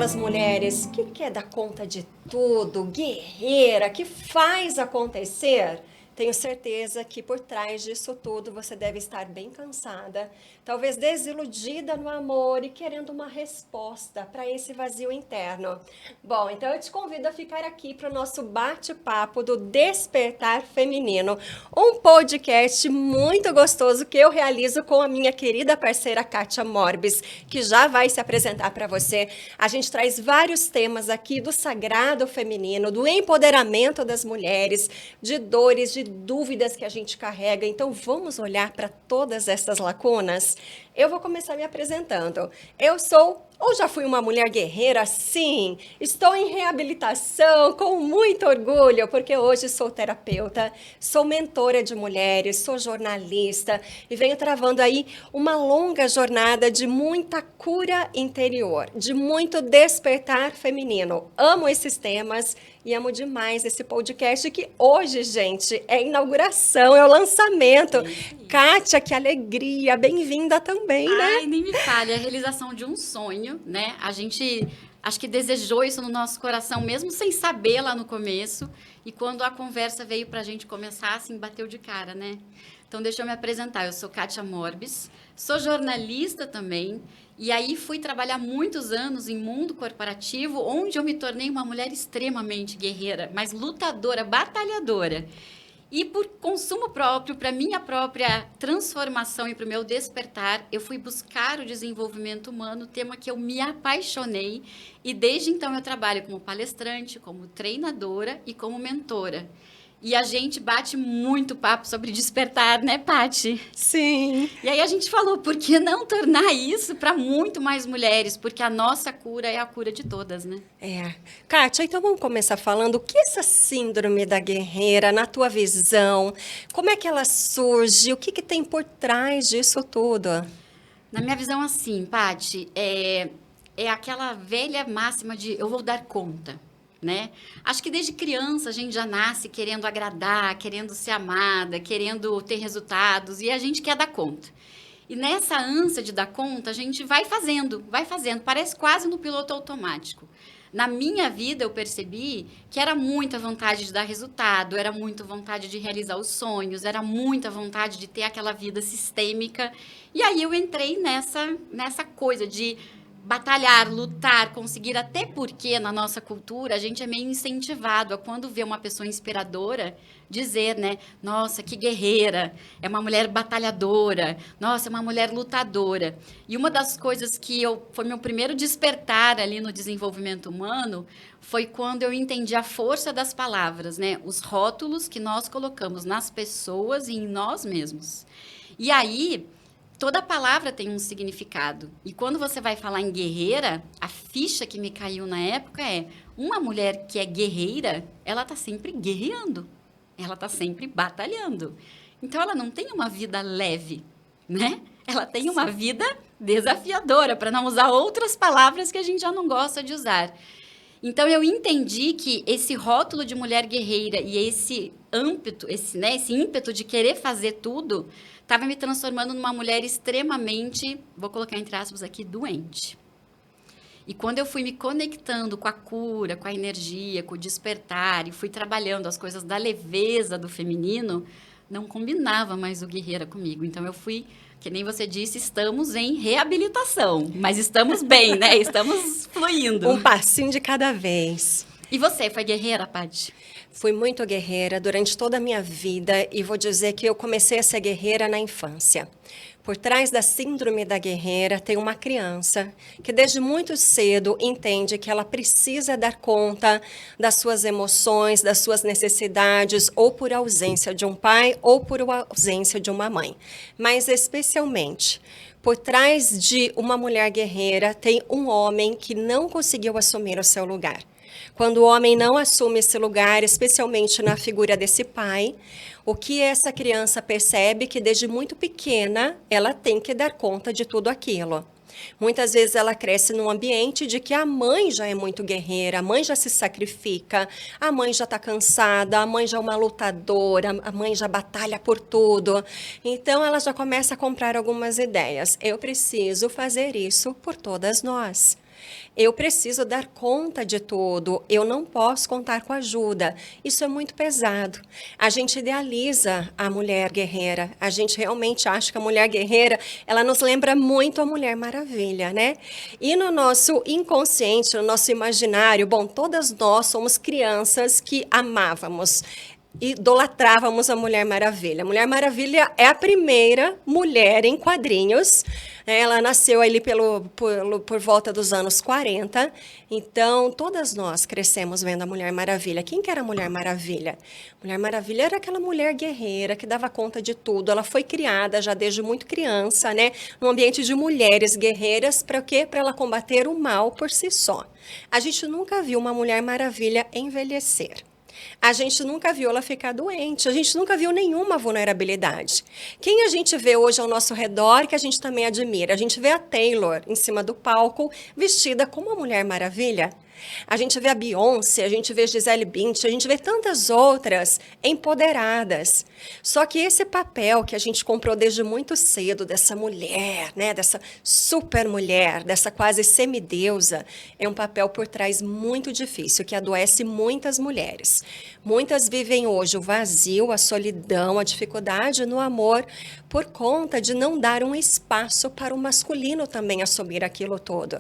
aquelas mulheres que quer dar conta de tudo, guerreira, que faz acontecer, tenho certeza que por trás disso tudo você deve estar bem cansada, talvez desiludida no amor e querendo uma resposta para esse vazio interno. Bom, então eu te convido a ficar aqui para o nosso bate-papo do Despertar Feminino, um podcast muito gostoso que eu realizo com a minha querida parceira Kátia Morbis, que já vai se apresentar para você. A gente traz vários temas aqui do sagrado feminino, do empoderamento das mulheres, de dores, de dúvidas que a gente carrega. Então vamos olhar para todas essas lacunas? Eu vou começar me apresentando. Eu sou ou já fui uma mulher guerreira? Sim, estou em reabilitação com muito orgulho, porque hoje sou terapeuta, sou mentora de mulheres, sou jornalista e venho travando aí uma longa jornada de muita cura interior, de muito despertar feminino. Amo esses temas e amo demais esse podcast que hoje, gente, é inauguração, é o lançamento. Kátia, que alegria, bem-vinda também, né? Ai, nem me fale, é a realização de um sonho, né? A gente acho que desejou isso no nosso coração, mesmo sem saber lá no começo. E quando a conversa veio pra gente começar, assim, bateu de cara, né? Então, deixa eu me apresentar. Eu sou Kátia Morbis, sou jornalista também. E aí fui trabalhar muitos anos em mundo corporativo, onde eu me tornei uma mulher extremamente guerreira, mas lutadora, batalhadora. E por consumo próprio, para minha própria transformação e para o meu despertar, eu fui buscar o desenvolvimento humano, tema que eu me apaixonei. E desde então eu trabalho como palestrante, como treinadora e como mentora. E a gente bate muito papo sobre despertar, né, Paty? Sim. E aí a gente falou, por que não tornar isso para muito mais mulheres? Porque a nossa cura é a cura de todas, né? É. Kátia, então vamos começar falando o que é essa síndrome da guerreira, na tua visão, como é que ela surge, o que que tem por trás disso tudo? Na minha visão, assim, Paty, é aquela velha máxima de eu vou dar conta, né? Acho que desde criança a gente já nasce querendo agradar, querendo ser amada, querendo ter resultados e a gente quer dar conta. E nessa ânsia de dar conta, a gente vai fazendo, parece quase no piloto automático. Na minha vida, eu percebi que era muita vontade de dar resultado, era muita vontade de realizar os sonhos, era muita vontade de ter aquela vida sistêmica. E aí eu entrei nessa coisa de batalhar, lutar, conseguir, até porque na nossa cultura a gente é meio incentivado a quando vê uma pessoa inspiradora dizer, né, nossa, que guerreira, é uma mulher batalhadora, nossa, é uma mulher lutadora. E uma das coisas que foi meu primeiro despertar ali no desenvolvimento humano foi quando eu entendi a força das palavras, né, os rótulos que nós colocamos nas pessoas e em nós mesmos. E aí toda palavra tem um significado. E quando você vai falar em guerreira, a ficha que me caiu na época é uma mulher que é guerreira, ela está sempre guerreando. Ela está sempre batalhando. Então, ela não tem uma vida leve, né? Ela tem uma vida desafiadora, para não usar outras palavras que a gente já não gosta de usar. Então, eu entendi que esse rótulo de mulher guerreira e esse ímpeto, esse ímpeto de querer fazer tudo estava me transformando numa mulher extremamente, vou colocar entre aspas aqui, doente. E quando eu fui me conectando com a cura, com a energia, com o despertar, e fui trabalhando as coisas da leveza do feminino, não combinava mais o guerreira comigo. Então eu fui, que nem você disse, estamos em reabilitação, mas estamos bem, né? Estamos fluindo. Um passinho de cada vez. E você, foi guerreira, Paty? Fui muito guerreira durante toda a minha vida e vou dizer que eu comecei a ser guerreira na infância. Por trás da síndrome da guerreira tem uma criança que desde muito cedo entende que ela precisa dar conta das suas emoções, das suas necessidades, ou por ausência de um pai ou por ausência de uma mãe. Mas especialmente, por trás de uma mulher guerreira tem um homem que não conseguiu assumir o seu lugar. Quando o homem não assume esse lugar, especialmente na figura desse pai, o que essa criança percebe que desde muito pequena ela tem que dar conta de tudo aquilo. Muitas vezes ela cresce num ambiente de que a mãe já é muito guerreira, a mãe já se sacrifica, a mãe já está cansada, a mãe já é uma lutadora, a mãe já batalha por tudo. Então ela já começa a comprar algumas ideias. Eu preciso fazer isso por todas nós. Eu preciso dar conta de tudo, eu não posso contar com ajuda. Isso é muito pesado. A gente idealiza a mulher guerreira, a gente realmente acha que a mulher guerreira, ela nos lembra muito a Mulher Maravilha, né? E no nosso inconsciente, no nosso imaginário, bom, todas nós somos crianças que amávamos, idolatrávamos a Mulher Maravilha. A Mulher Maravilha é a primeira mulher em quadrinhos. Ela nasceu ali por volta dos anos 40. Então, todas nós crescemos vendo a Mulher Maravilha. Quem que era a Mulher Maravilha? Mulher Maravilha era aquela mulher guerreira que dava conta de tudo. Ela foi criada já desde muito criança, né? Num ambiente de mulheres guerreiras. Para o quê? Para ela combater o mal por si só. A gente nunca viu uma Mulher Maravilha envelhecer. A gente nunca viu ela ficar doente, a gente nunca viu nenhuma vulnerabilidade. Quem a gente vê hoje ao nosso redor que a gente também admira? A gente vê a Taylor em cima do palco, vestida como a Mulher Maravilha. A gente vê a Beyoncé, a gente vê a Gisele Bündchen, a gente vê tantas outras empoderadas. Só que esse papel que a gente comprou desde muito cedo dessa mulher, né, dessa super mulher, dessa quase semideusa, é um papel por trás muito difícil, que adoece muitas mulheres. Muitas vivem hoje o vazio, a solidão, a dificuldade no amor, por conta de não dar um espaço para o masculino também assumir aquilo todo.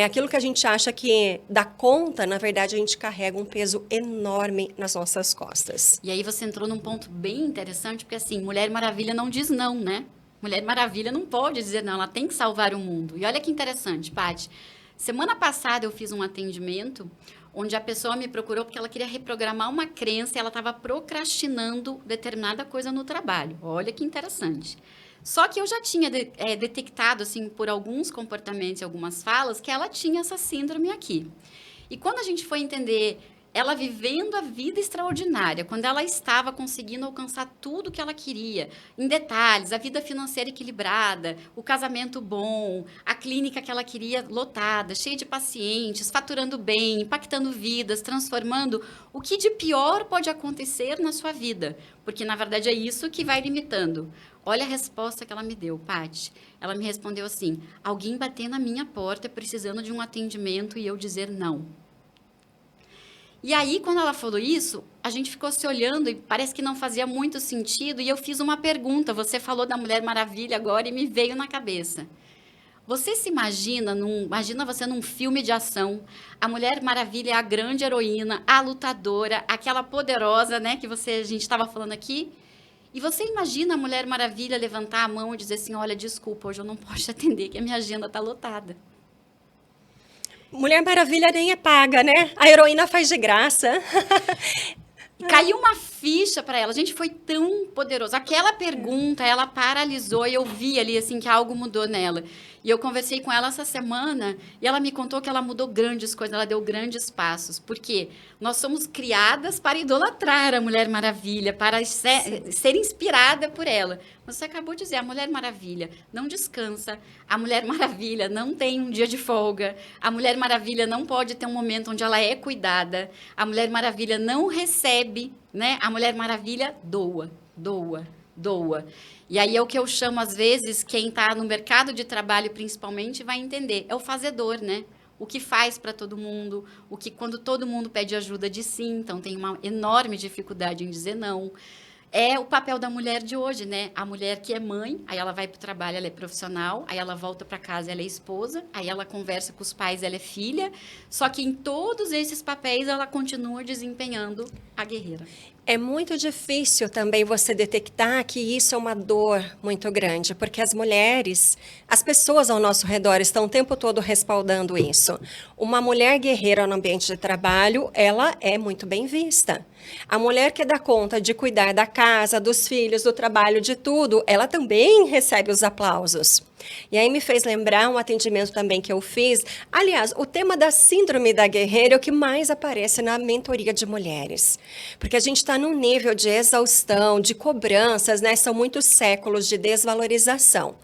Aquilo que a gente acha que dá conta, na verdade, a gente carrega um peso enorme nas nossas costas. E aí você entrou num ponto bem interessante, porque assim, Mulher Maravilha não diz não, né? Mulher Maravilha não pode dizer não, ela tem que salvar o mundo. E olha que interessante, Paty. Semana passada eu fiz um atendimento onde a pessoa me procurou porque ela queria reprogramar uma crença e ela estava procrastinando determinada coisa no trabalho. Olha que interessante. Só que eu já tinha detectado, assim, por alguns comportamentos e algumas falas, que ela tinha essa síndrome aqui. E quando a gente foi entender ela vivendo a vida extraordinária, quando ela estava conseguindo alcançar tudo que ela queria, em detalhes, a vida financeira equilibrada, o casamento bom, a clínica que ela queria lotada, cheia de pacientes, faturando bem, impactando vidas, transformando, o que de pior pode acontecer na sua vida? Porque, na verdade, é isso que vai limitando. Olha a resposta que ela me deu, Paty. Ela me respondeu assim: alguém bater na minha porta precisando de um atendimento e eu dizer não. E aí, quando ela falou isso, a gente ficou se olhando e parece que não fazia muito sentido. E eu fiz uma pergunta. Você falou da Mulher Maravilha agora e me veio na cabeça. Você se imagina, imagina você num filme de ação, a Mulher Maravilha é a grande heroína, a lutadora, aquela poderosa, né, que a gente estava falando aqui. E você imagina a Mulher Maravilha levantar a mão e dizer assim: olha, desculpa, hoje eu não posso te atender, que a minha agenda está lotada. Mulher Maravilha nem é paga, né? A heroína faz de graça. Caiu uma ficha para ela. A gente foi tão poderoso. Aquela pergunta, ela paralisou e eu vi ali assim que algo mudou nela. E eu conversei com ela essa semana e ela me contou que ela mudou grandes coisas, ela deu grandes passos. Porque nós somos criadas para idolatrar a Mulher Maravilha, para ser inspirada por ela. Você acabou de dizer, a Mulher Maravilha não descansa, a Mulher Maravilha não tem um dia de folga, a Mulher Maravilha não pode ter um momento onde ela é cuidada, a Mulher Maravilha não recebe, né? A Mulher Maravilha doa, doa, doa. E aí é o que eu chamo, às vezes, quem está no mercado de trabalho, principalmente, vai entender. É o fazedor, né? O que faz para todo mundo, o que quando todo mundo pede ajuda diz sim, então tem uma enorme dificuldade em dizer não. É o papel da mulher de hoje, né? A mulher que é mãe, aí ela vai para o trabalho, ela é profissional, aí ela volta para casa, ela é esposa, aí ela conversa com os pais, ela é filha. Só que em todos esses papéis ela continua desempenhando a guerreira. É muito difícil também você detectar que isso é uma dor muito grande, porque as mulheres, as pessoas ao nosso redor estão o tempo todo respaldando isso. Uma mulher guerreira no ambiente de trabalho, ela é muito bem vista. A mulher que dá conta de cuidar da casa, dos filhos, do trabalho, de tudo, ela também recebe os aplausos. E aí me fez lembrar um atendimento também que eu fiz. Aliás, o tema da síndrome da guerreira é o que mais aparece na mentoria de mulheres. Porque a gente está num nível de exaustão, de cobranças, né? São muitos séculos de desvalorização.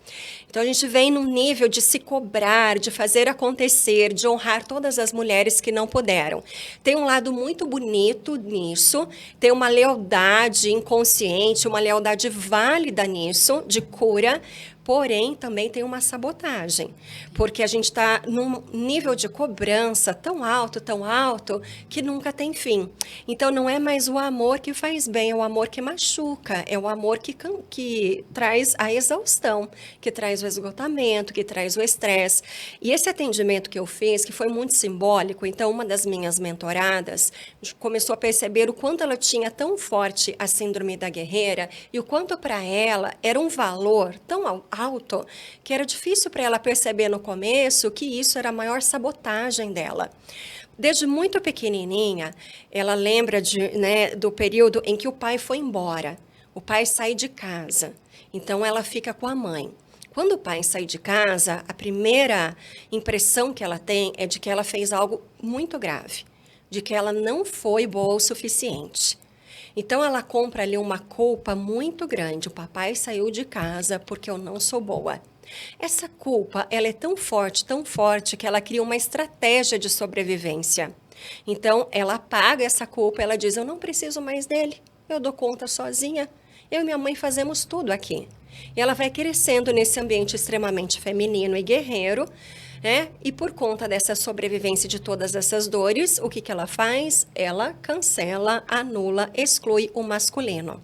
Então, a gente vem num nível de se cobrar, de fazer acontecer, de honrar todas as mulheres que não puderam. Tem um lado muito bonito nisso, tem uma lealdade inconsciente, uma lealdade válida nisso, de cura, Porém, também tem uma sabotagem, porque a gente está num nível de cobrança tão alto, que nunca tem fim. Então, não é mais o amor que faz bem, é o amor que machuca, é o amor que traz a exaustão, que traz o esgotamento, que traz o estresse. E esse atendimento que eu fiz, que foi muito simbólico, então, uma das minhas mentoradas começou a perceber o quanto ela tinha tão forte a síndrome da guerreira e o quanto para ela era um valor tão alto que era difícil para ela perceber no começo que isso era a maior sabotagem dela. Desde muito pequenininha, ela lembra do período em que o pai foi embora. O pai sai de casa, então ela fica com a mãe. Quando o pai sai de casa, a primeira impressão que ela tem é de que ela fez algo muito grave, de que ela não foi boa o suficiente. Então, ela compra ali uma culpa muito grande. O papai saiu de casa porque eu não sou boa. Essa culpa, ela é tão forte, que ela cria uma estratégia de sobrevivência. Então, ela apaga essa culpa, ela diz, eu não preciso mais dele, eu dou conta sozinha. Eu e minha mãe fazemos tudo aqui. E ela vai crescendo nesse ambiente extremamente feminino e guerreiro, né? E por conta dessa sobrevivência de todas essas dores, o que ela faz? Ela cancela, anula, exclui o masculino.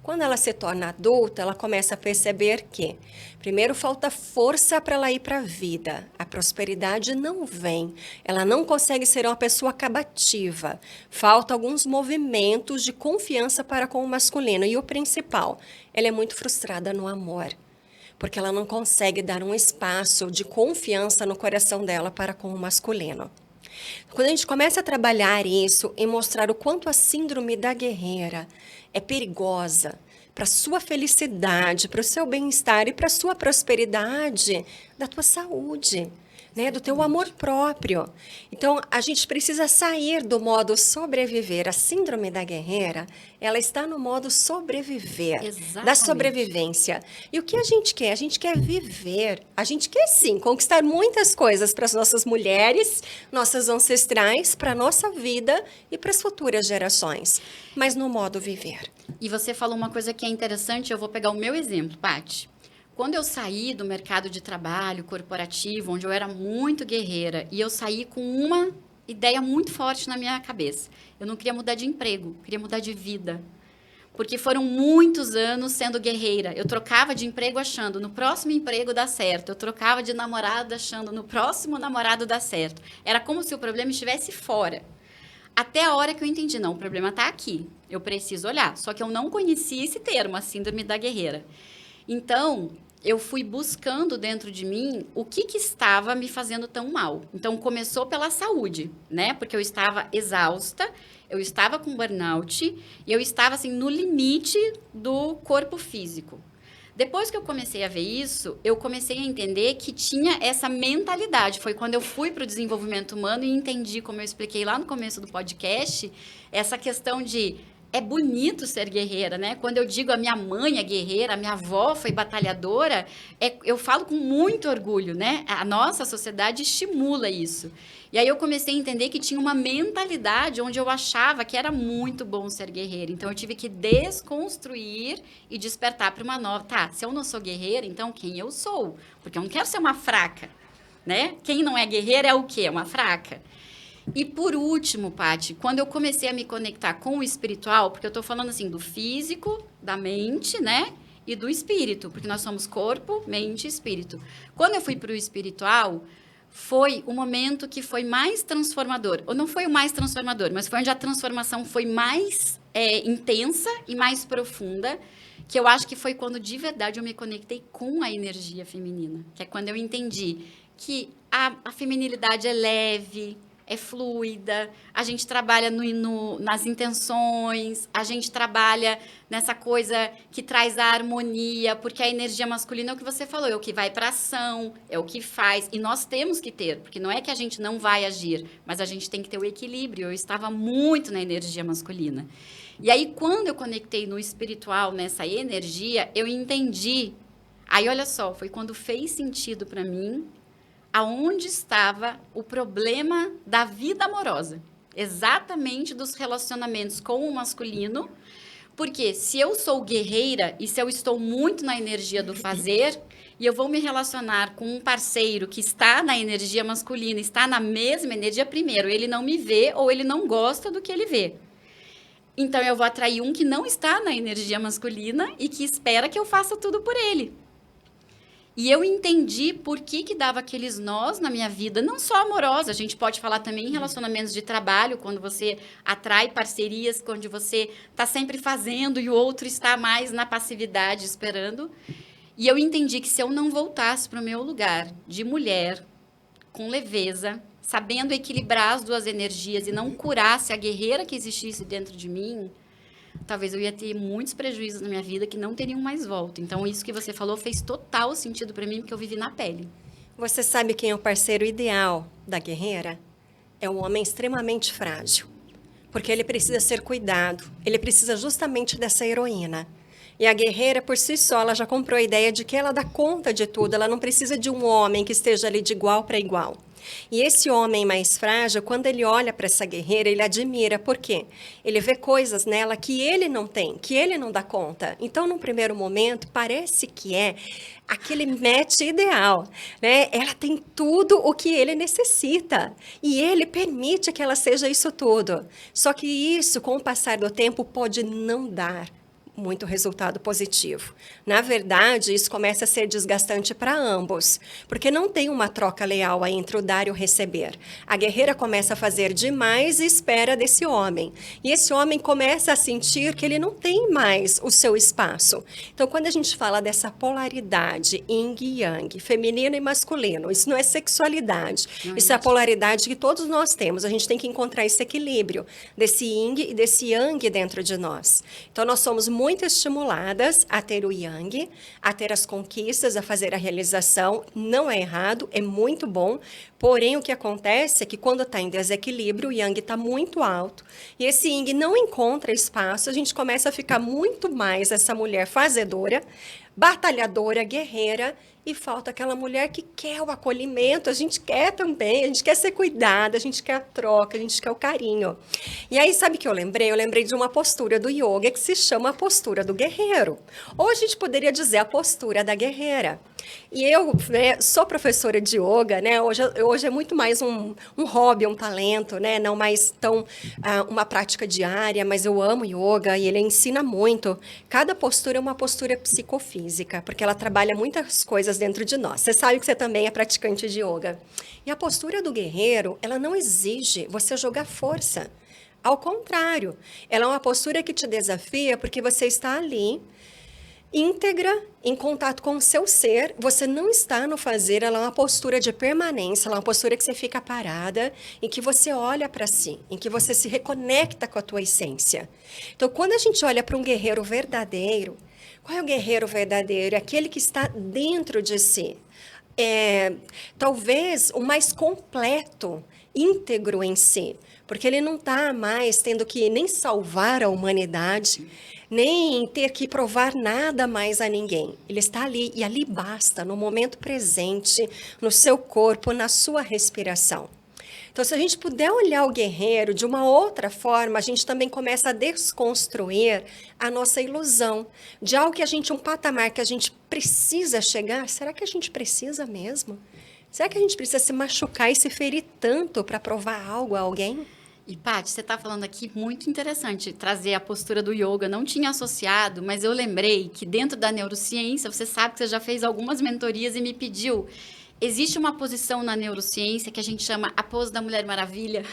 Quando ela se torna adulta, ela começa a perceber que, primeiro, falta força para ela ir para a vida. A prosperidade não vem. Ela não consegue ser uma pessoa acabativa. Falta alguns movimentos de confiança para com o masculino. E o principal, ela é muito frustrada no amor, porque ela não consegue dar um espaço de confiança no coração dela para com o masculino. Quando a gente começa a trabalhar isso e mostrar o quanto a síndrome da guerreira é perigosa para a sua felicidade, para o seu bem-estar e para a sua prosperidade, da tua saúde, né, do teu amor próprio. Então, a gente precisa sair do modo sobreviver. A síndrome da guerreira, ela está no modo sobreviver, Exatamente. da sobrevivência. E o que a gente quer? A gente quer viver. A gente quer, sim, conquistar muitas coisas para as nossas mulheres, nossas ancestrais, para a nossa vida e para as futuras gerações. Mas no modo viver. E você falou uma coisa que é interessante, eu vou pegar o meu exemplo, Paty. Quando eu saí do mercado de trabalho corporativo, onde eu era muito guerreira, e eu saí com uma ideia muito forte na minha cabeça. Eu não queria mudar de emprego, queria mudar de vida. Porque foram muitos anos sendo guerreira. Eu trocava de emprego achando, no próximo emprego dá certo. Eu trocava de namorado achando, no próximo namorado dá certo. Era como se o problema estivesse fora. Até a hora que eu entendi, não, o problema está aqui. Eu preciso olhar. Só que eu não conhecia esse termo, a síndrome da guerreira. Então, eu fui buscando dentro de mim o que estava me fazendo tão mal. Então, começou pela saúde, né? Porque eu estava exausta, eu estava com burnout e eu estava, assim, no limite do corpo físico. Depois que eu comecei a ver isso, eu comecei a entender que tinha essa mentalidade. Foi quando eu fui para o desenvolvimento humano e entendi, como eu expliquei lá no começo do podcast, essa questão de... É bonito ser guerreira, né? Quando eu digo a minha mãe é guerreira, a minha avó foi batalhadora, eu falo com muito orgulho, né? A nossa sociedade estimula isso. E aí eu comecei a entender que tinha uma mentalidade onde eu achava que era muito bom ser guerreira. Então eu tive que desconstruir e despertar para uma nova... Tá, se eu não sou guerreira, então quem eu sou? Porque eu não quero ser uma fraca, né? Quem não é guerreira é o quê? É uma fraca. E por último, Paty, quando eu comecei a me conectar com o espiritual, porque eu estou falando assim do físico, da mente, né? E do espírito, porque nós somos corpo, mente e espírito. Quando eu fui para o espiritual, foi o momento que foi mais transformador. Ou não foi o mais transformador, mas foi onde a transformação foi mais intensa e mais profunda, que eu acho que foi quando de verdade eu me conectei com a energia feminina. Que é quando eu entendi que a feminilidade é leve, é fluida, a gente trabalha nas intenções, a gente trabalha nessa coisa que traz a harmonia, porque a energia masculina é o que você falou, é o que vai para ação, é o que faz, e nós temos que ter, porque não é que a gente não vai agir, mas a gente tem que ter o equilíbrio. Eu estava muito na energia masculina. E aí, quando eu conectei no espiritual, nessa energia, eu entendi. Aí, olha só, foi quando fez sentido para mim aonde estava o problema da vida amorosa, exatamente dos relacionamentos com o masculino, porque se eu sou guerreira e se eu estou muito na energia do fazer, e eu vou me relacionar com um parceiro que está na energia masculina, está na mesma energia, primeiro, ele não me vê ou ele não gosta do que ele vê. Então, eu vou atrair um que não está na energia masculina e que espera que eu faça tudo por ele. E eu entendi por que dava aqueles nós na minha vida, não só amorosa, a gente pode falar também em relacionamentos de trabalho, quando você atrai parcerias, quando você está sempre fazendo e o outro está mais na passividade esperando. E eu entendi que se eu não voltasse para o meu lugar de mulher, com leveza, sabendo equilibrar as duas energias e não curasse a guerreira que existisse dentro de mim, talvez eu ia ter muitos prejuízos na minha vida que não teriam mais volta. Então, isso que você falou fez total sentido para mim, porque eu vivi na pele. Você sabe quem é o parceiro ideal da guerreira? É um homem extremamente frágil, porque ele precisa ser cuidado, ele precisa justamente dessa heroína. E a guerreira, por si só, ela já comprou a ideia de que ela dá conta de tudo, ela não precisa de um homem que esteja ali de igual para igual. E esse homem mais frágil, quando ele olha para essa guerreira, ele admira. Por quê? Ele vê coisas nela que ele não tem, que ele não dá conta. Então, num primeiro momento, parece que é aquele match ideal, né? Ela tem tudo o que ele necessita e ele permite que ela seja isso tudo. Só que isso, com o passar do tempo, pode não dar muito resultado positivo. Na verdade, isso começa a ser desgastante para ambos, porque não tem uma troca leal aí entre o dar e o receber. A guerreira começa a fazer demais e espera desse homem. E esse homem começa a sentir que ele não tem mais o seu espaço. Então, quando a gente fala dessa polaridade yin e yang, feminino e masculino, isso não é sexualidade. Isso é a polaridade que todos nós temos. A gente tem que encontrar esse equilíbrio desse yin e desse yang dentro de nós. Então, nós somos muito estimuladas a ter o yang, a ter as conquistas, a fazer a realização. Não é errado, é muito bom. Porém, o que acontece é que quando está em desequilíbrio, o yang está muito alto e esse yin não encontra espaço, a gente começa a ficar muito mais essa mulher fazedora, batalhadora, guerreira, e falta aquela mulher que quer o acolhimento, a gente quer também, a gente quer ser cuidada, a gente quer a troca, a gente quer o carinho. E aí, sabe o que eu lembrei? Eu lembrei de uma postura do yoga que se chama a postura do guerreiro. Ou a gente poderia dizer a postura da guerreira. E eu, né, sou professora de yoga, né? Hoje é muito mais um hobby, um talento, né? Não mais tão uma prática diária, mas eu amo yoga e ele ensina muito. Cada postura é uma postura psicofísica, porque ela trabalha muitas coisas dentro de nós. Você sabe que você também é praticante de yoga. E a postura do guerreiro, ela não exige você jogar força. Ao contrário, ela é uma postura que te desafia porque você está ali íntegra, em contato com o seu ser, você não está no fazer, ela é uma postura de permanência, ela é uma postura que você fica parada, em que você olha para si, em que você se reconecta com a tua essência. Então, quando a gente olha para um guerreiro verdadeiro, qual é o guerreiro verdadeiro? É aquele que está dentro de si. Talvez o mais completo, íntegro em si, porque ele não está mais tendo que nem salvar a humanidade, nem ter que provar nada mais a ninguém. Ele está ali, e ali basta, no momento presente, no seu corpo, na sua respiração. Então, se a gente puder olhar o guerreiro de uma outra forma, a gente também começa a desconstruir a nossa ilusão de algo que um patamar que a gente precisa chegar. Será que a gente precisa mesmo? Será que a gente precisa se machucar e se ferir tanto para provar algo a alguém? E, Paty, você está falando aqui muito interessante, trazer a postura do yoga. Não tinha associado, mas eu lembrei que dentro da neurociência, você sabe que você já fez algumas mentorias e me pediu. Existe uma posição na neurociência que a gente chama a pose da Mulher Maravilha.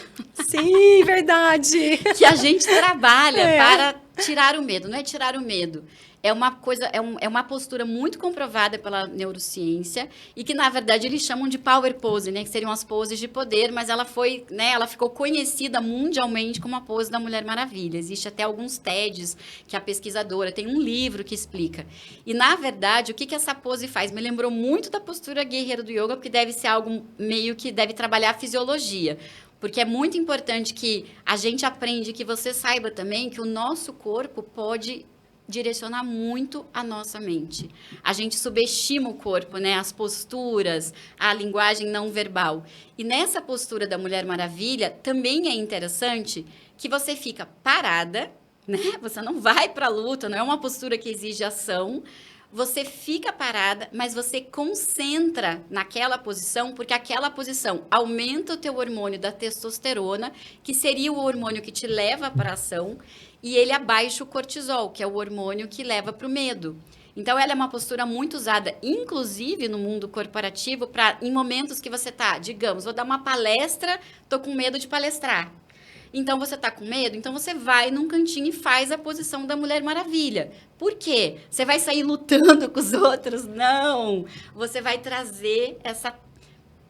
Sim, verdade! Que a gente trabalha para tirar o medo. Não é tirar o medo. É uma coisa, é uma postura muito comprovada pela neurociência e que, na verdade, eles chamam de power pose, né? Que seriam as poses de poder, mas ela foi, né? Ela ficou conhecida mundialmente como a pose da Mulher Maravilha. Existe até alguns TEDs que a pesquisadora tem um livro que explica. E, na verdade, o que essa pose faz? Me lembrou muito da postura guerreira do yoga, porque deve ser algo meio que deve trabalhar a fisiologia. Porque é muito importante que a gente aprenda, que você saiba também que o nosso corpo pode direcionar muito a nossa mente. A gente subestima o corpo, né? As posturas, a linguagem não verbal. E nessa postura da Mulher Maravilha, também é interessante que você fica parada, né? Você não vai para a luta, não é uma postura que exige ação, você fica parada, mas você concentra naquela posição, porque aquela posição aumenta o teu hormônio da testosterona, que seria o hormônio que te leva para a ação, e ele abaixa o cortisol, que é o hormônio que leva para o medo. Então, ela é uma postura muito usada, inclusive no mundo corporativo, para em momentos que você tá, digamos, vou dar uma palestra, tô com medo de palestrar. Então, você tá com medo? Então, você vai num cantinho e faz a posição da Mulher Maravilha. Por quê? Você vai sair lutando com os outros? Não! Você vai trazer essa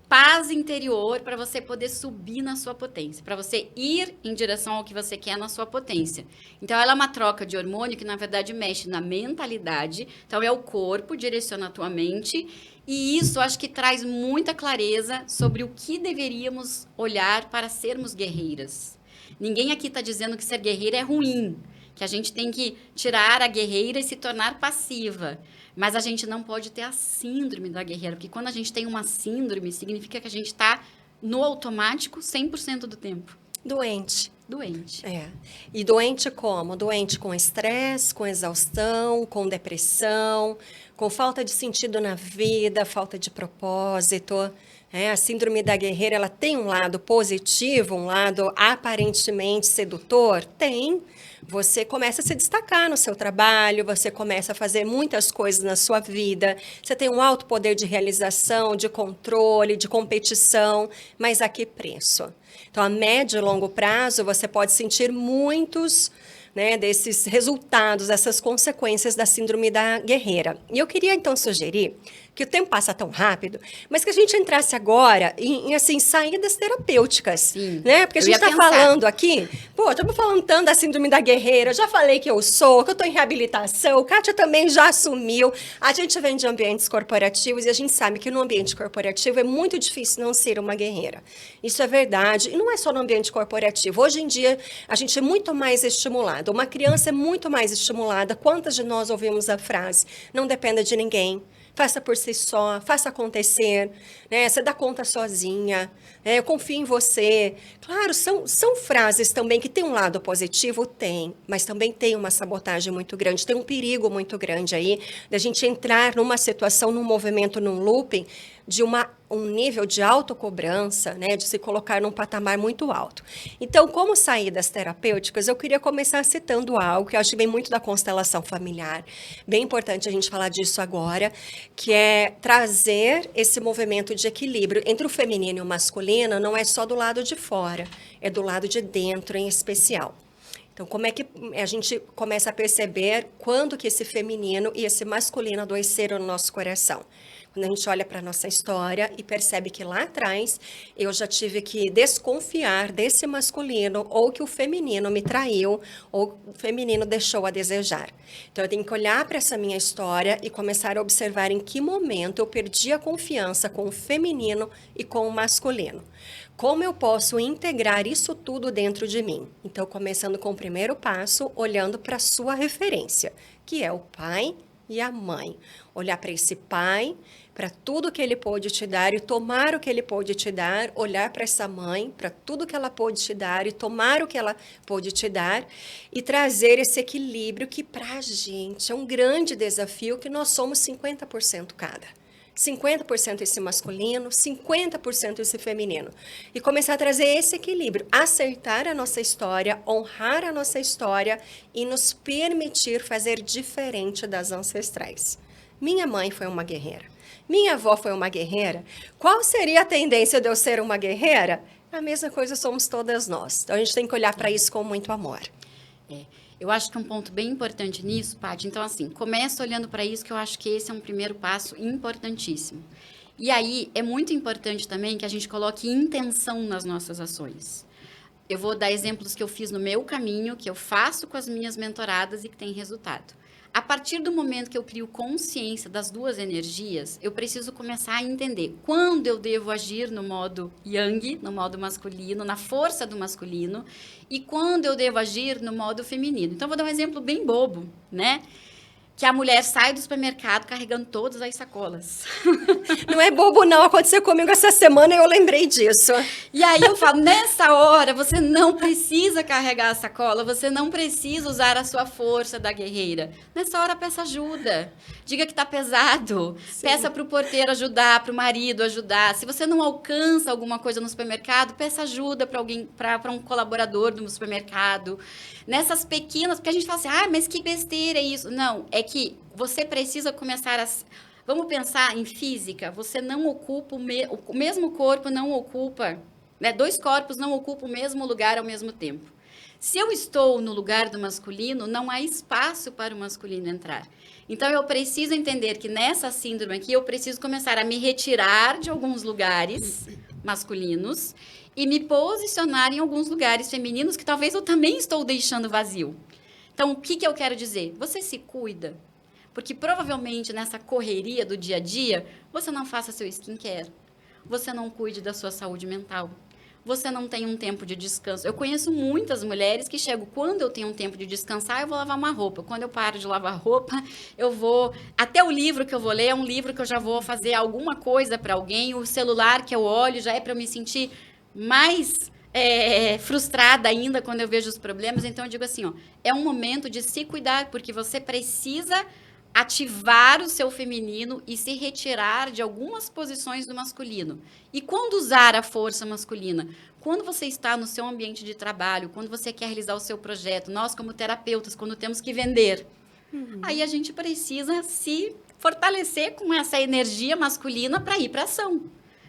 paz interior para você poder subir na sua potência, para você ir em direção ao que você quer na sua potência. Então, ela é uma troca de hormônio que, na verdade, mexe na mentalidade. Então, é o corpo, direciona a tua mente. E isso, acho que traz muita clareza sobre o que deveríamos olhar para sermos guerreiras. Ninguém aqui está dizendo que ser guerreira é ruim, que a gente tem que tirar a guerreira e se tornar passiva. Mas a gente não pode ter a síndrome da guerreira, porque quando a gente tem uma síndrome, significa que a gente está no automático 100% do tempo. Doente. Doente. É. E doente como? Doente com estresse, com exaustão, com depressão, com falta de sentido na vida, falta de propósito. A síndrome da guerreira, ela tem um lado positivo, um lado aparentemente sedutor? Tem. Você começa a se destacar no seu trabalho, você começa a fazer muitas coisas na sua vida, você tem um alto poder de realização, de controle, de competição, mas a que preço? Então, a médio e longo prazo, você pode sentir muitos, desses resultados, essas consequências da síndrome da guerreira. E eu queria, então, sugerir que o tempo passa tão rápido, mas que a gente entrasse agora em assim, saídas terapêuticas. Sim, Porque a gente está falando aqui, estamos falando tanto da síndrome da guerreira, já falei que eu sou, que eu estou em reabilitação, Kátia também já assumiu, a gente vem de ambientes corporativos e a gente sabe que no ambiente corporativo é muito difícil não ser uma guerreira. Isso é verdade, e não é só no ambiente corporativo. Hoje em dia, a gente é muito mais estimulado, uma criança é muito mais estimulada. Quantas de nós ouvimos a frase, não dependa de ninguém, faça por si só, faça acontecer, você dá conta sozinha, eu confio em você. Claro, são frases também que tem um lado positivo, tem, mas também tem uma sabotagem muito grande, tem um perigo muito grande aí, da gente entrar numa situação, num movimento, num looping, de um nível de autocobrança, de se colocar num patamar muito alto. Então, como saídas terapêuticas, eu queria começar citando algo que eu acho que vem muito da constelação familiar. Bem importante a gente falar disso agora, que é trazer esse movimento de equilíbrio entre o feminino e o masculino, não é só do lado de fora, é do lado de dentro em especial. Então, como é que a gente começa a perceber quando que esse feminino e esse masculino adoeceram no nosso coração? Quando a gente olha para a nossa história e percebe que lá atrás eu já tive que desconfiar desse masculino, ou que o feminino me traiu, ou o feminino deixou a desejar. Então, eu tenho que olhar para essa minha história e começar a observar em que momento eu perdi a confiança com o feminino e com o masculino. Como eu posso integrar isso tudo dentro de mim? Então, começando com o primeiro passo, olhando para a sua referência, que é o pai e a mãe. Olhar para esse pai, para tudo que ele pôde te dar e tomar o que ele pôde te dar, olhar para essa mãe, para tudo que ela pôde te dar e tomar o que ela pôde te dar, e trazer esse equilíbrio que para a gente é um grande desafio, que nós somos 50% cada. 50% esse masculino, 50% esse feminino. E começar a trazer esse equilíbrio, aceitar a nossa história, honrar a nossa história e nos permitir fazer diferente das ancestrais. Minha mãe foi uma guerreira. Minha avó foi uma guerreira. Qual seria a tendência de eu ser uma guerreira? A mesma coisa somos todas nós. Então, a gente tem que olhar para isso com muito amor. Eu acho que um ponto bem importante nisso, Paty, então assim, começa olhando para isso, que eu acho que esse é um primeiro passo importantíssimo. E aí, é muito importante também que a gente coloque intenção nas nossas ações. Eu vou dar exemplos que eu fiz no meu caminho, que eu faço com as minhas mentoradas e que tem resultado. A partir do momento que eu crio consciência das duas energias, eu preciso começar a entender quando eu devo agir no modo yang, no modo masculino, na força do masculino, e quando eu devo agir no modo feminino. Então, vou dar um exemplo bem bobo, que a mulher sai do supermercado carregando todas as sacolas. Não é bobo, não. Aconteceu comigo essa semana e eu lembrei disso. E aí eu falo, nessa hora, você não precisa carregar a sacola, você não precisa usar a sua força da guerreira. Nessa hora, peça ajuda. Diga que tá pesado. Sim. Peça pro porteiro ajudar, pro marido ajudar. Se você não alcança alguma coisa no supermercado, peça ajuda para alguém, para um colaborador do supermercado. Nessas pequenas, porque a gente fala assim, mas que besteira é isso. Não, é que você precisa começar a... Vamos pensar em física, você não ocupa o mesmo corpo, não ocupa, né? 2 corpos não ocupam o mesmo lugar ao mesmo tempo. Se eu estou no lugar do masculino, não há espaço para o masculino entrar. Então, eu preciso entender que nessa síndrome aqui, eu preciso começar a me retirar de alguns lugares masculinos e me posicionar em alguns lugares femininos que talvez eu também estou deixando vazio. Então, o que eu quero dizer? Você se cuida, porque provavelmente nessa correria do dia a dia, você não faça seu skincare, você não cuide da sua saúde mental, você não tem um tempo de descanso. Eu conheço muitas mulheres que chegam, quando eu tenho um tempo de descansar, eu vou lavar uma roupa. Quando eu paro de lavar roupa, eu vou... Até o livro que eu vou ler é um livro que eu já vou fazer alguma coisa para alguém. O celular que eu olho já é para eu me sentir mais frustrada ainda quando eu vejo os problemas. Então, eu digo assim, é um momento de se cuidar, porque você precisa ativar o seu feminino e se retirar de algumas posições do masculino. E quando usar a força masculina? Quando você está no seu ambiente de trabalho, quando você quer realizar o seu projeto, nós como terapeutas, quando temos que vender, aí a gente precisa se fortalecer com essa energia masculina para ir para a ação.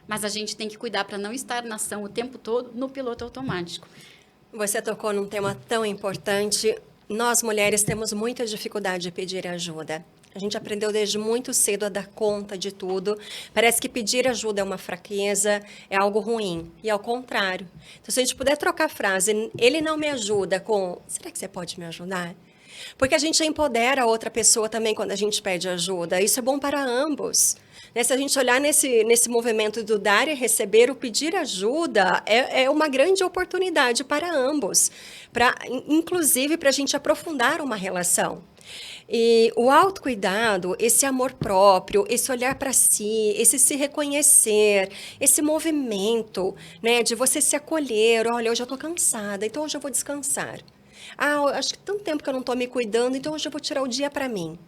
Mas a gente tem que cuidar para não estar na ação o tempo todo no piloto automático. Você tocou num tema tão importante. Nós, mulheres, temos muita dificuldade de pedir ajuda. A gente aprendeu desde muito cedo a dar conta de tudo. Parece que pedir ajuda é uma fraqueza, é algo ruim. E ao contrário. Então, se a gente puder trocar a frase, ele não me ajuda com, será que você pode me ajudar? Porque a gente empodera a outra pessoa também quando a gente pede ajuda. Isso é bom para ambos. Se a gente olhar nesse movimento do dar e receber, o pedir ajuda é uma grande oportunidade para ambos. Inclusive para a gente aprofundar uma relação. E o autocuidado, esse amor próprio, esse olhar para si, esse se reconhecer, esse movimento, né, de você se acolher, olha, hoje eu estou cansada, então hoje eu vou descansar. Acho que tanto tempo que eu não estou me cuidando, então hoje eu vou tirar o dia para mim.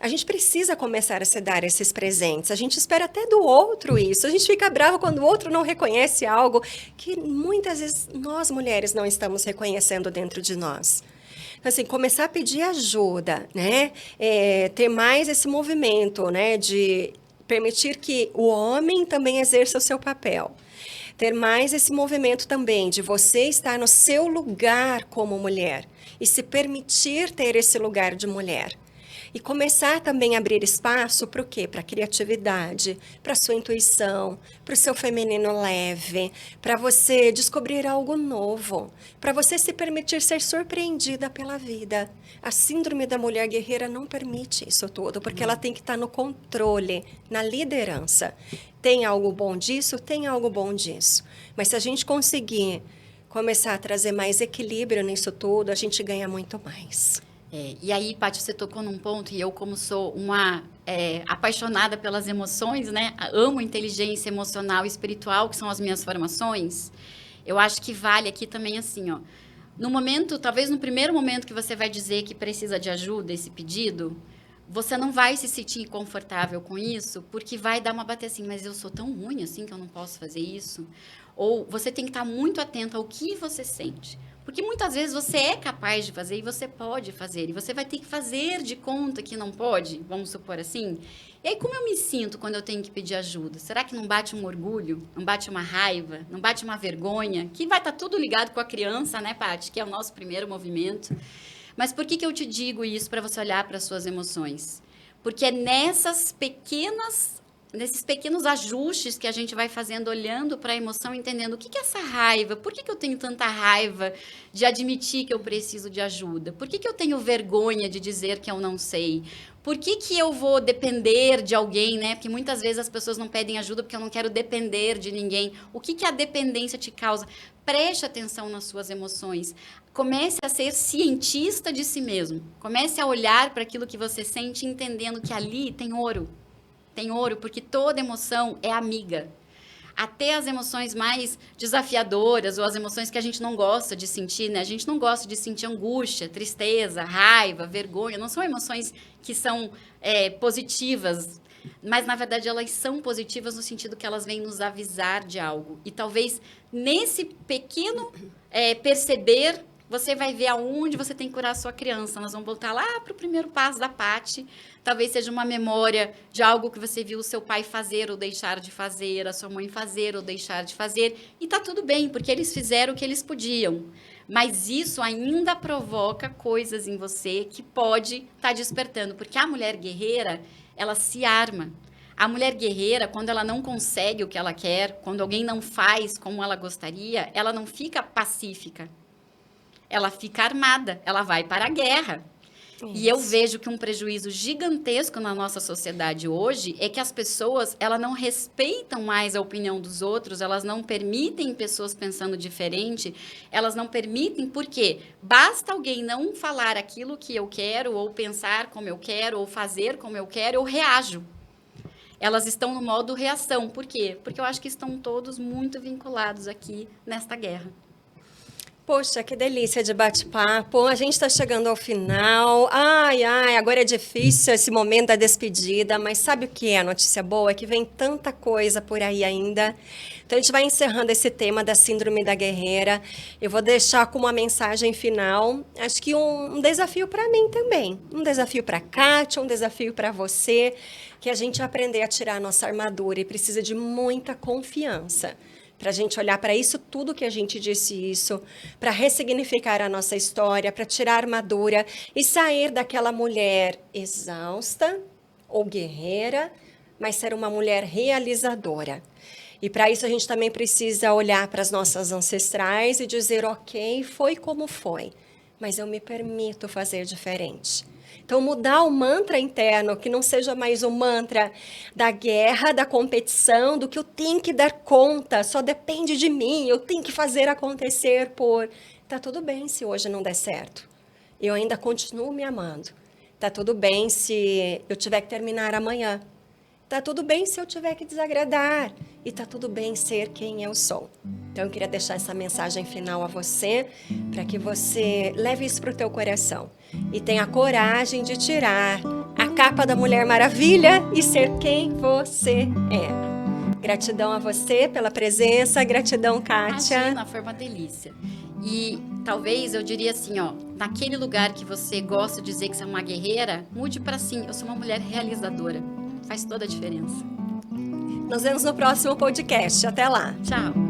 A gente precisa começar a se dar esses presentes. A gente espera até do outro isso. A gente fica bravo quando o outro não reconhece algo que muitas vezes nós mulheres não estamos reconhecendo dentro de nós. Então, assim, começar a pedir ajuda, né? Ter mais esse movimento, né? De permitir que o homem também exerça o seu papel. Ter mais esse movimento também de você estar no seu lugar como mulher e se permitir ter esse lugar de mulher. E começar também a abrir espaço para o quê? Para a criatividade, para a sua intuição, para o seu feminino leve, para você descobrir algo novo, para você se permitir ser surpreendida pela vida. A síndrome da mulher guerreira não permite isso tudo, porque ela tem que estar no controle, na liderança. Tem algo bom disso? Tem algo bom disso. Mas se a gente conseguir começar a trazer mais equilíbrio nisso tudo, a gente ganha muito mais. E aí, Paty, você tocou num ponto, e eu, como sou uma apaixonada pelas emoções, né? Amo inteligência emocional e espiritual, que são as minhas formações, eu acho que vale aqui também assim, ó. No momento, talvez no primeiro momento que você vai dizer que precisa de ajuda, esse pedido, você não vai se sentir confortável com isso, porque vai dar uma bater assim, mas eu sou tão ruim assim que eu não posso fazer isso. Ou você tem que estar muito atento ao que você sente. Porque muitas vezes você é capaz de fazer e você pode fazer. E você vai ter que fazer de conta que não pode, vamos supor assim. E aí, como eu me sinto quando eu tenho que pedir ajuda? Será que não bate um orgulho? Não bate uma raiva? Não bate uma vergonha? Que vai estar tudo ligado com a criança, né, Paty? Que é o nosso primeiro movimento. Mas por que eu te digo isso para você olhar para as suas emoções? Porque é nesses pequenos ajustes que a gente vai fazendo, olhando para a emoção, entendendo o que é essa raiva, por que eu tenho tanta raiva de admitir que eu preciso de ajuda, por que eu tenho vergonha de dizer que eu não sei, por que eu vou depender de alguém, né? Porque muitas vezes as pessoas não pedem ajuda porque eu não quero depender de ninguém. O que a dependência te causa? Preste atenção nas suas emoções. comece a ser cientista de si mesmo. Comece a olhar para aquilo que você sente, entendendo que ali tem ouro. Tem ouro, porque toda emoção é amiga. Até as emoções mais desafiadoras ou as emoções que a gente não gosta de sentir, né? A gente não gosta de sentir angústia, tristeza, raiva, vergonha. Não são emoções que são positivas, mas na verdade elas são positivas no sentido que elas vêm nos avisar de algo. E talvez nesse pequeno perceber, você vai ver aonde você tem que curar a sua criança. Nós vamos voltar lá para o primeiro passo da Paty. Talvez seja uma memória de algo que você viu o seu pai fazer ou deixar de fazer, a sua mãe fazer ou deixar de fazer. E tá tudo bem, porque eles fizeram o que eles podiam. Mas isso ainda provoca coisas em você que pode estar despertando. Porque a mulher guerreira, ela se arma. A mulher guerreira, quando ela não consegue o que ela quer, quando alguém não faz como ela gostaria, ela não fica pacífica. Ela fica armada, ela vai para a guerra. Isso. E eu vejo que um prejuízo gigantesco na nossa sociedade hoje é que as pessoas, elas não respeitam mais a opinião dos outros, elas não permitem pessoas pensando diferente, elas não permitem, porque basta alguém não falar aquilo que eu quero, ou pensar como eu quero, ou fazer como eu quero, eu reajo. Elas estão no modo reação. Por quê? Porque eu acho que estão todos muito vinculados aqui nesta guerra. Poxa, que delícia de bate-papo. A gente está chegando ao final. Ai, agora é difícil esse momento da despedida, mas sabe o que é a notícia boa? É que vem tanta coisa por aí ainda. Então, a gente vai encerrando esse tema da Síndrome da Guerreira. Eu vou deixar como uma mensagem final, acho que um desafio para mim também. Um desafio para a Kátia, um desafio para você, que a gente aprender a tirar a nossa armadura e precisa de muita confiança. Para a gente olhar para isso, tudo que a gente disse isso, para ressignificar a nossa história, para tirar a armadura e sair daquela mulher exausta ou guerreira, mas ser uma mulher realizadora. E para isso a gente também precisa olhar para as nossas ancestrais e dizer, ok, foi como foi, mas eu me permito fazer diferente. Então, mudar o mantra interno, que não seja mais o mantra da guerra, da competição, do que eu tenho que dar conta, só depende de mim, eu tenho que fazer acontecer por... Tá tudo bem se hoje não der certo. Eu ainda continuo me amando. Tá tudo bem se eu tiver que terminar amanhã. Tá tudo bem se eu tiver que desagradar. E tá tudo bem ser quem eu sou. Então, eu queria deixar essa mensagem final a você, para que você leve isso para o teu coração. E tenha coragem de tirar a capa da Mulher Maravilha e ser quem você é. Gratidão a você pela presença, gratidão, Kátia. Imagina, foi uma delícia. E talvez eu diria assim, ó, naquele lugar que você gosta de dizer que você é uma guerreira, mude para sim, eu sou uma mulher realizadora. Faz toda a diferença. Nos vemos no próximo podcast. Até lá. Tchau.